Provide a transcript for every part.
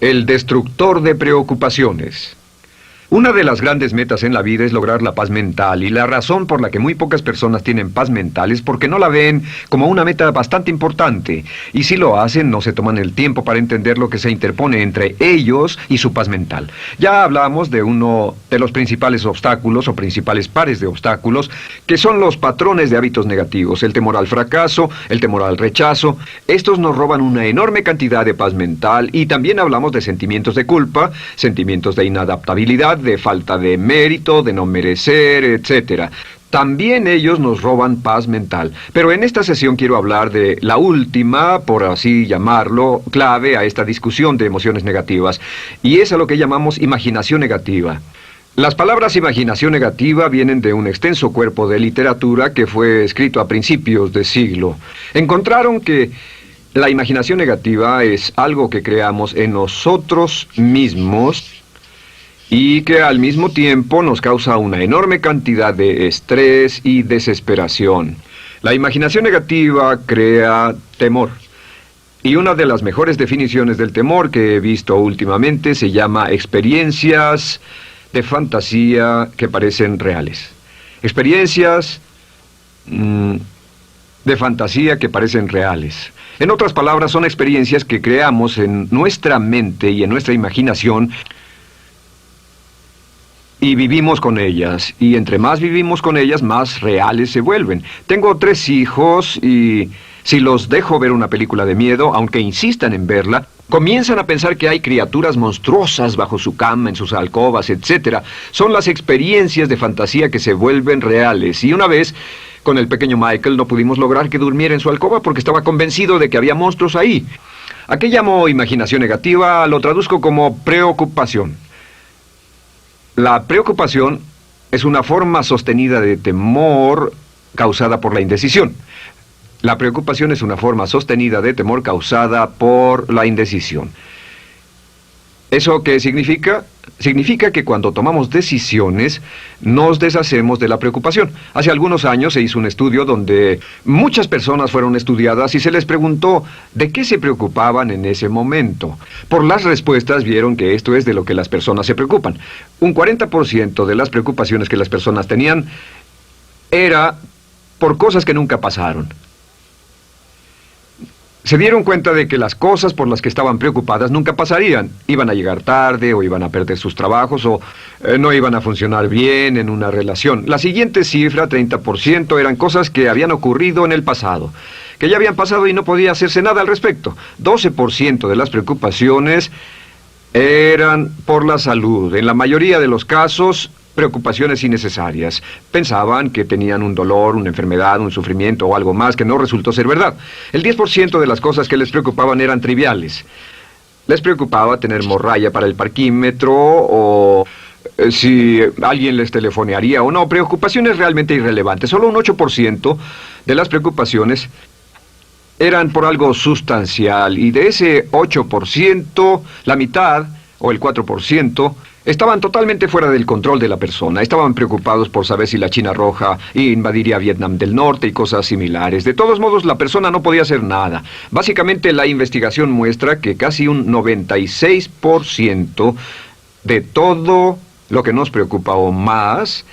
El destructor de preocupaciones. Una de las grandes metas en la vida es lograr la paz mental, y la razón por la que muy pocas personas tienen paz mental es porque no la ven como una meta bastante importante, y si lo hacen no se toman el tiempo para entender lo que se interpone entre ellos y su paz mental. Ya hablamos de uno de los principales obstáculos o principales pares de obstáculos, que son los patrones de hábitos negativos, el temor al fracaso, el temor al rechazo. Estos nos roban una enorme cantidad de paz mental, y también hablamos de sentimientos de culpa, sentimientos de inadaptabilidad, de falta de mérito, de no merecer, etc. También ellos nos roban paz mental. Pero en esta sesión quiero hablar de la última, por así llamarlo, clave a esta discusión de emociones negativas, y es a lo que llamamos imaginación negativa. Las palabras imaginación negativa vienen de un extenso cuerpo de literatura que fue escrito a principios de siglo. Encontraron que la imaginación negativa es algo que creamos en nosotros mismos y que al mismo tiempo nos causa una enorme cantidad de estrés y desesperación. La imaginación negativa crea temor. Y una de las mejores definiciones del temor que he visto últimamente se llama experiencias de fantasía que parecen reales. Experiencias de fantasía que parecen reales. En otras palabras, son experiencias que creamos en nuestra mente y en nuestra imaginación, y vivimos con ellas, y entre más vivimos con ellas, más reales se vuelven. Tengo 3 hijos, y si los dejo ver una película de miedo, aunque insistan en verla, comienzan a pensar que hay criaturas monstruosas bajo su cama, en sus alcobas, etc. Son las experiencias de fantasía que se vuelven reales. Y una vez, con el pequeño Michael, no pudimos lograr que durmiera en su alcoba porque estaba convencido de que había monstruos ahí. ¿A qué llamo imaginación negativa? Lo traduzco como preocupación. La preocupación es una forma sostenida de temor causada por la indecisión. La preocupación es una forma sostenida de temor causada por la indecisión. ¿Eso qué significa? Significa que cuando tomamos decisiones, nos deshacemos de la preocupación. Hace algunos años se hizo un estudio donde muchas personas fueron estudiadas y se les preguntó de qué se preocupaban en ese momento. Por las respuestas vieron que esto es de lo que las personas se preocupan. Un 40% de las preocupaciones que las personas tenían era por cosas que nunca pasaron. Se dieron cuenta de que las cosas por las que estaban preocupadas nunca pasarían. Iban a llegar tarde, o iban a perder sus trabajos, o no iban a funcionar bien en una relación. La siguiente cifra, 30%, eran cosas que habían ocurrido en el pasado, que ya habían pasado y no podía hacerse nada al respecto. 12% de las preocupaciones eran por la salud. En la mayoría de los casos, preocupaciones innecesarias. Pensaban que tenían un dolor, una enfermedad, un sufrimiento o algo más que no resultó ser verdad. El 10% de las cosas que les preocupaban eran triviales. Les preocupaba tener morralla para el parquímetro, o si alguien les telefonearía o no. Preocupaciones realmente irrelevantes. Solo un 8% de las preocupaciones eran por algo sustancial, y de ese 8%, la mitad, o el 4%, estaban totalmente fuera del control de la persona. Estaban preocupados por saber si la China Roja invadiría Vietnam del Norte y cosas similares. De todos modos, la persona no podía hacer nada. Básicamente, la investigación muestra que casi un 96% de todo lo que nos preocupa o más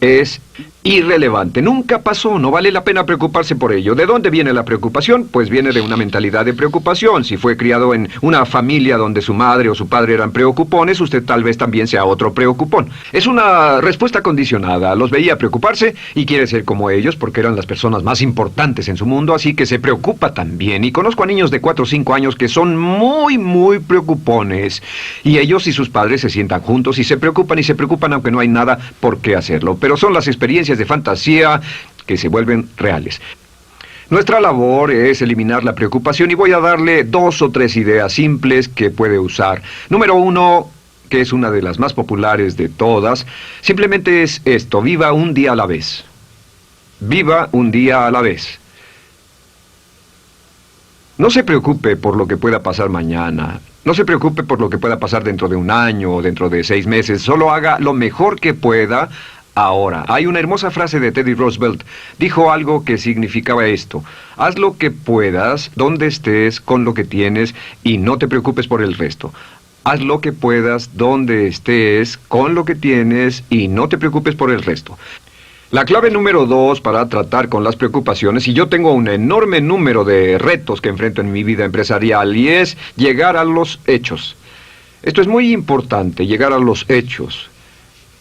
es irrelevante. Nunca pasó, no vale la pena preocuparse por ello. ¿De dónde viene la preocupación? Pues viene de una mentalidad de preocupación. Si fue criado en una familia donde su madre o su padre eran preocupones, usted tal vez también sea otro preocupón. Es una respuesta condicionada. Los veía preocuparse y quiere ser como ellos porque eran las personas más importantes en su mundo, así que se preocupa también. Y conozco a niños de 4 o 5 años que son muy preocupones. Y ellos y sus padres se sientan juntos y se preocupan aunque no hay nada por qué hacerlo. Pero son las experiencias de fantasía que se vuelven reales. Nuestra labor es eliminar la preocupación, y voy a darle 2 o 3 ideas simples que puede usar. Número 1, que es una de las más populares de todas, simplemente es esto: viva un día a la vez. Viva un día a la vez. No se preocupe por lo que pueda pasar mañana. No se preocupe por lo que pueda pasar dentro de un año o dentro de 6 meses. Solo haga lo mejor que pueda ahora. Hay una hermosa frase de Teddy Roosevelt. Dijo algo que significaba esto: haz lo que puedas, donde estés, con lo que tienes, y no te preocupes por el resto. Haz lo que puedas, donde estés, con lo que tienes y no te preocupes por el resto. La clave número 2 para tratar con las preocupaciones, y yo tengo un enorme número de retos que enfrento en mi vida empresarial, y es llegar a los hechos. Esto es muy importante, llegar a los hechos.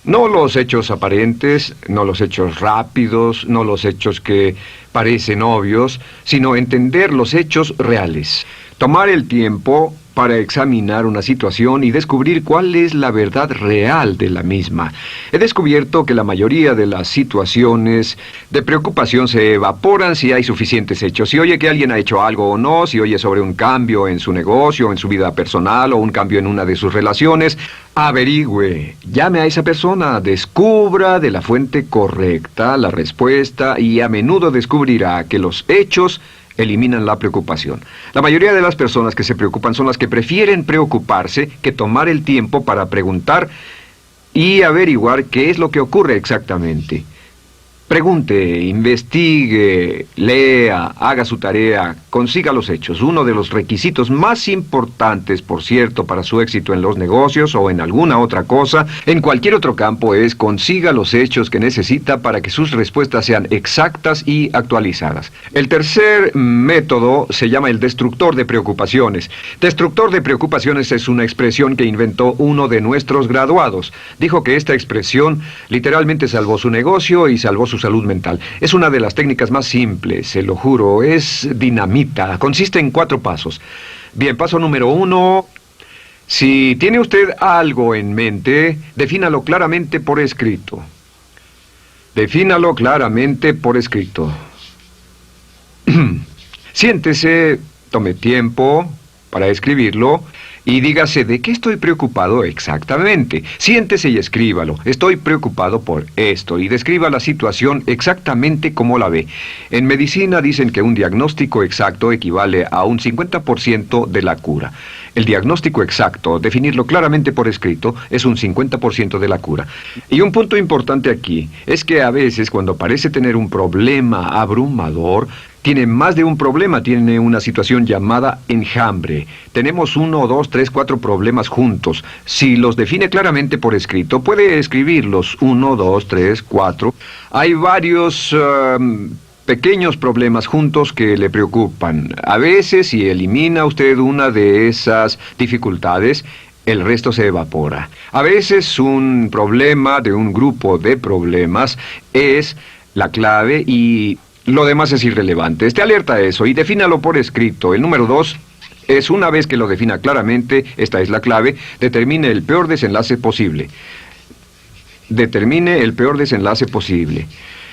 No los hechos aparentes, no los hechos rápidos, no los hechos que parecen obvios, sino entender los hechos reales. Tomar el tiempo para examinar una situación y descubrir cuál es la verdad real de la misma. He descubierto que la mayoría de las situaciones de preocupación se evaporan si hay suficientes hechos. Si oye que alguien ha hecho algo o no, si oye sobre un cambio en su negocio, en su vida personal o un cambio en una de sus relaciones, averigüe, llame a esa persona, descubra de la fuente correcta la respuesta y a menudo descubrirá que los hechos eliminan la preocupación. La mayoría de las personas que se preocupan son las que prefieren preocuparse que tomar el tiempo para preguntar y averiguar qué es lo que ocurre exactamente. Pregunte, investigue, lea, haga su tarea, consiga los hechos. Uno de los requisitos más importantes, por cierto, para su éxito en los negocios o en alguna otra cosa, en cualquier otro campo, es consiga los hechos que necesita para que sus respuestas sean exactas y actualizadas. El tercer método se llama el destructor de preocupaciones. Destructor de preocupaciones es una expresión que inventó uno de nuestros graduados. Dijo que esta expresión literalmente salvó su negocio y salvó su salud mental. Es una de las técnicas más simples, se lo juro, es dinamita. Consiste en 4 pasos. Bien, paso número 1. Si tiene usted algo en mente, defínalo claramente por escrito. Defínalo claramente por escrito. Siéntese, tome tiempo para escribirlo y dígase de qué estoy preocupado exactamente. Siéntese y escríbalo. Estoy preocupado por esto y describa la situación exactamente como la ve. En medicina dicen que un diagnóstico exacto equivale a un 50% de la cura. El diagnóstico exacto, definirlo claramente por escrito, es un 50% de la cura. Y un punto importante aquí es que a veces cuando parece tener un problema abrumador, tiene más de un problema, tiene una situación llamada enjambre. Tenemos 1, 2, 3, 4 problemas juntos. Si los define claramente por escrito, puede escribirlos 1, 2, 3, 4. Hay varios pequeños problemas juntos que le preocupan. A veces, si elimina usted una de esas dificultades, el resto se evapora. A veces un problema de un grupo de problemas es la clave y lo demás es irrelevante. Esté alerta a eso y defínalo por escrito. El número 2 es, una vez que lo defina claramente, esta es la clave, determine el peor desenlace posible. Determine el peor desenlace posible.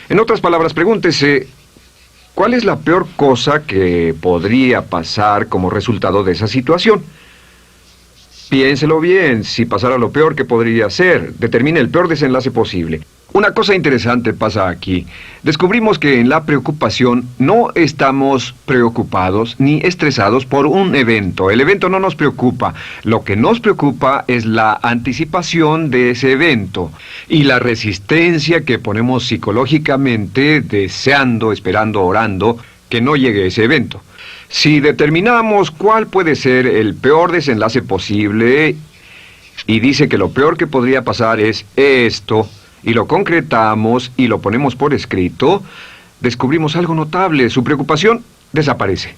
En otras palabras, pregúntese, ¿cuál es la peor cosa que podría pasar como resultado de esa situación? Piénselo bien, si pasara lo peor que podría ser, determine el peor desenlace posible. Una cosa interesante pasa aquí. Descubrimos que en la preocupación no estamos preocupados ni estresados por un evento. El evento no nos preocupa. Lo que nos preocupa es la anticipación de ese evento y la resistencia que ponemos psicológicamente deseando, esperando, orando que no llegue ese evento. Si determinamos cuál puede ser el peor desenlace posible y dice que lo peor que podría pasar es esto, y lo concretamos y lo ponemos por escrito, descubrimos algo notable. Su preocupación desaparece.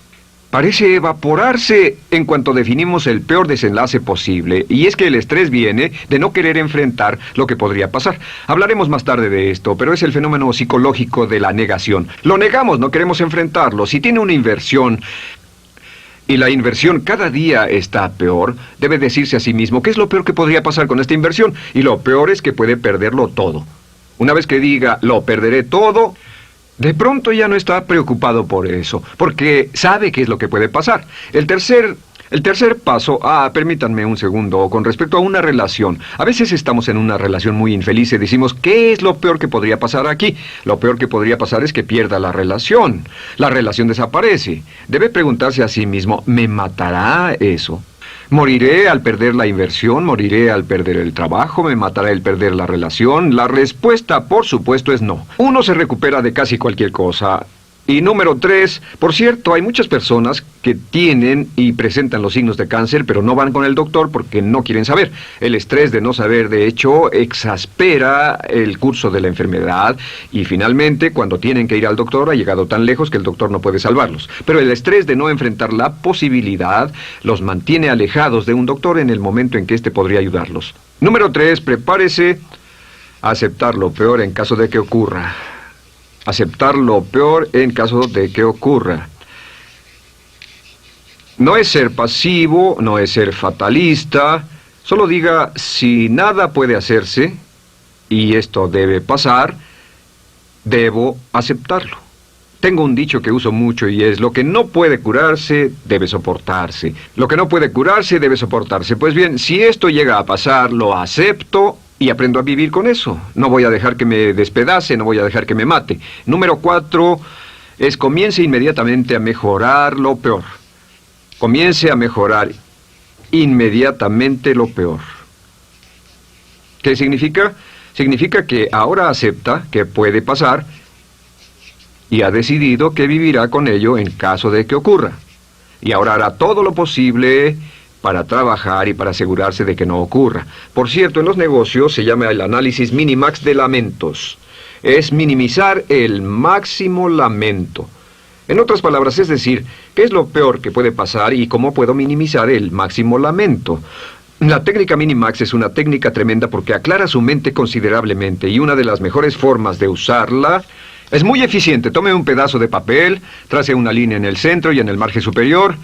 Parece evaporarse en cuanto definimos el peor desenlace posible, y es que el estrés viene de no querer enfrentar lo que podría pasar. Hablaremos más tarde de esto, pero es el fenómeno psicológico de la negación. Lo negamos, no queremos enfrentarlo. Si tiene una inversión y la inversión cada día está peor, debe decirse a sí mismo, ¿qué es lo peor que podría pasar con esta inversión? Y lo peor es que puede perderlo todo. Una vez que diga, lo perderé todo, de pronto ya no está preocupado por eso, porque sabe qué es lo que puede pasar. El tercer paso, permítanme un segundo, con respecto a una relación. A veces estamos en una relación muy infeliz y decimos, ¿qué es lo peor que podría pasar aquí? Lo peor que podría pasar es que pierda la relación. La relación desaparece. Debe preguntarse a sí mismo, ¿me matará eso? ¿Moriré al perder la inversión? ¿Moriré al perder el trabajo? ¿Me matará el perder la relación? La respuesta, por supuesto, es no. Uno se recupera de casi cualquier cosa. Y número 3, por cierto, hay muchas personas que tienen y presentan los signos de cáncer, pero no van con el doctor porque no quieren saber. El estrés de no saber, de hecho, exaspera el curso de la enfermedad y finalmente, cuando tienen que ir al doctor, ha llegado tan lejos que el doctor no puede salvarlos. Pero el estrés de no enfrentar la posibilidad los mantiene alejados de un doctor en el momento en que éste podría ayudarlos. Número 3, prepárese a aceptar lo peor en caso de que ocurra. Aceptar lo peor en caso de que ocurra. No es ser pasivo, no es ser fatalista. Solo diga, si nada puede hacerse, y esto debe pasar, debo aceptarlo. Tengo un dicho que uso mucho y es, lo que no puede curarse, debe soportarse. Lo que no puede curarse, debe soportarse. Pues bien, si esto llega a pasar, lo acepto y aprendo a vivir con eso. No voy a dejar que me despedace, no voy a dejar que me mate. Número 4 es comience inmediatamente a mejorar lo peor. Comience a mejorar inmediatamente lo peor. ¿Qué significa? Significa que ahora acepta que puede pasar y ha decidido que vivirá con ello en caso de que ocurra. Y ahora hará todo lo posible para trabajar y para asegurarse de que no ocurra. Por cierto, en los negocios se llama el análisis minimax de lamentos. Es minimizar el máximo lamento. En otras palabras, es decir, ¿qué es lo peor que puede pasar y cómo puedo minimizar el máximo lamento? La técnica Minimax es una técnica tremenda porque aclara su mente considerablemente y una de las mejores formas de usarla es muy eficiente. Tome un pedazo de papel, trace una línea en el centro y en el margen superior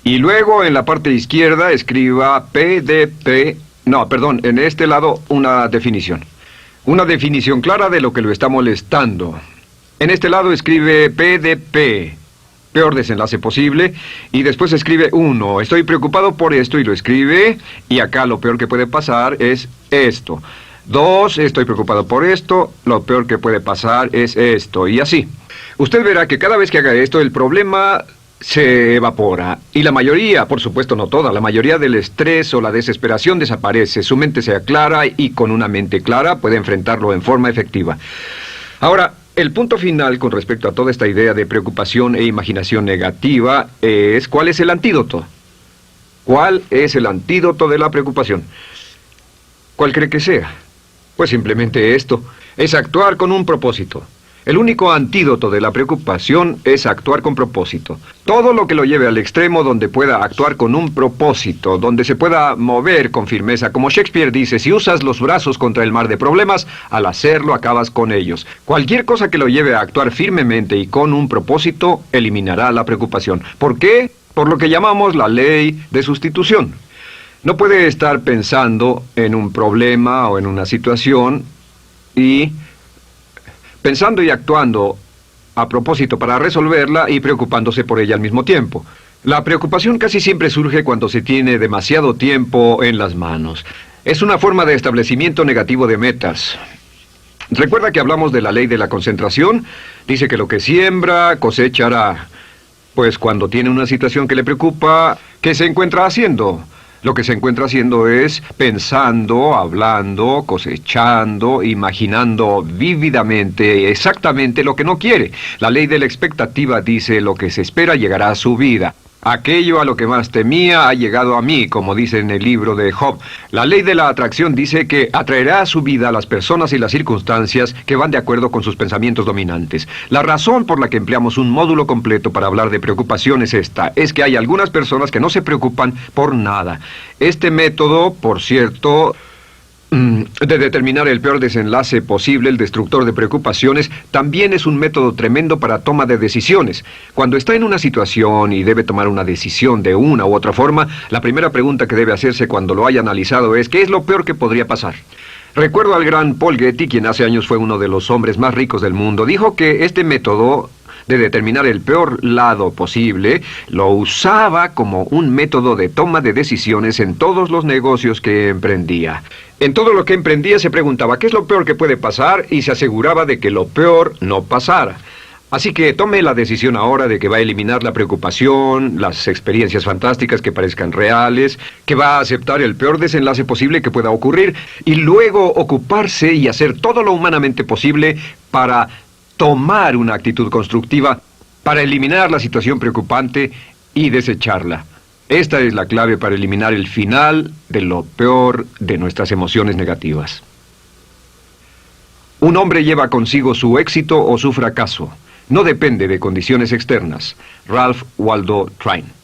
y luego en la parte izquierda escriba en este lado una definición. Una definición clara de lo que lo está molestando. En este lado escribe PDP, peor desenlace posible, y después escribe 1, estoy preocupado por esto, y lo escribe, y acá lo peor que puede pasar es esto. 2, estoy preocupado por esto, lo peor que puede pasar es esto, y así. Usted verá que cada vez que haga esto, el problema se evapora, y la mayoría, por supuesto no toda, la mayoría del estrés o la desesperación desaparece, su mente se aclara, y con una mente clara puede enfrentarlo en forma efectiva. Ahora, el punto final con respecto a toda esta idea de preocupación e imaginación negativa es ¿cuál es el antídoto? ¿Cuál es el antídoto de la preocupación? ¿Cuál cree que sea? Pues simplemente esto, es actuar con un propósito. El único antídoto de la preocupación es actuar con propósito. Todo lo que lo lleve al extremo donde pueda actuar con un propósito, donde se pueda mover con firmeza. Como Shakespeare dice, si usas los brazos contra el mar de problemas, al hacerlo acabas con ellos. Cualquier cosa que lo lleve a actuar firmemente y con un propósito, eliminará la preocupación. ¿Por qué? Por lo que llamamos la ley de sustitución. No puede estar pensando en un problema o en una situación y pensando y actuando a propósito para resolverla y preocupándose por ella al mismo tiempo. La preocupación casi siempre surge cuando se tiene demasiado tiempo en las manos. Es una forma de establecimiento negativo de metas. ¿Recuerda que hablamos de la ley de la concentración? Dice que lo que siembra, cosechará. Pues cuando tiene una situación que le preocupa, ¿qué se encuentra haciendo? Lo que se encuentra haciendo es pensando, hablando, cosechando, imaginando vívidamente exactamente lo que no quiere. La ley de la expectativa dice lo que se espera llegará a su vida. Aquello a lo que más temía ha llegado a mí, como dice en el libro de Job. La ley de la atracción dice que atraerá a su vida a las personas y las circunstancias que van de acuerdo con sus pensamientos dominantes. La razón por la que empleamos un módulo completo para hablar de preocupación es esta, es que hay algunas personas que no se preocupan por nada. Este método, por cierto, de determinar el peor desenlace posible, el destructor de preocupaciones, también es un método tremendo para toma de decisiones. Cuando está en una situación y debe tomar una decisión de una u otra forma, la primera pregunta que debe hacerse cuando lo haya analizado es ¿qué es lo peor que podría pasar? Recuerdo al gran Paul Getty, quien hace años fue uno de los hombres más ricos del mundo, dijo que este método de determinar el peor lado posible, lo usaba como un método de toma de decisiones en todos los negocios que emprendía. En todo lo que emprendía se preguntaba ¿qué es lo peor que puede pasar? Y se aseguraba de que lo peor no pasara. Así que tome la decisión ahora de que va a eliminar la preocupación, las experiencias fantásticas que parezcan reales, que va a aceptar el peor desenlace posible que pueda ocurrir y luego ocuparse y hacer todo lo humanamente posible para tomar una actitud constructiva para eliminar la situación preocupante y desecharla. Esta es la clave para eliminar el final de lo peor de nuestras emociones negativas. Un hombre lleva consigo su éxito o su fracaso. No depende de condiciones externas. Ralph Waldo Trine.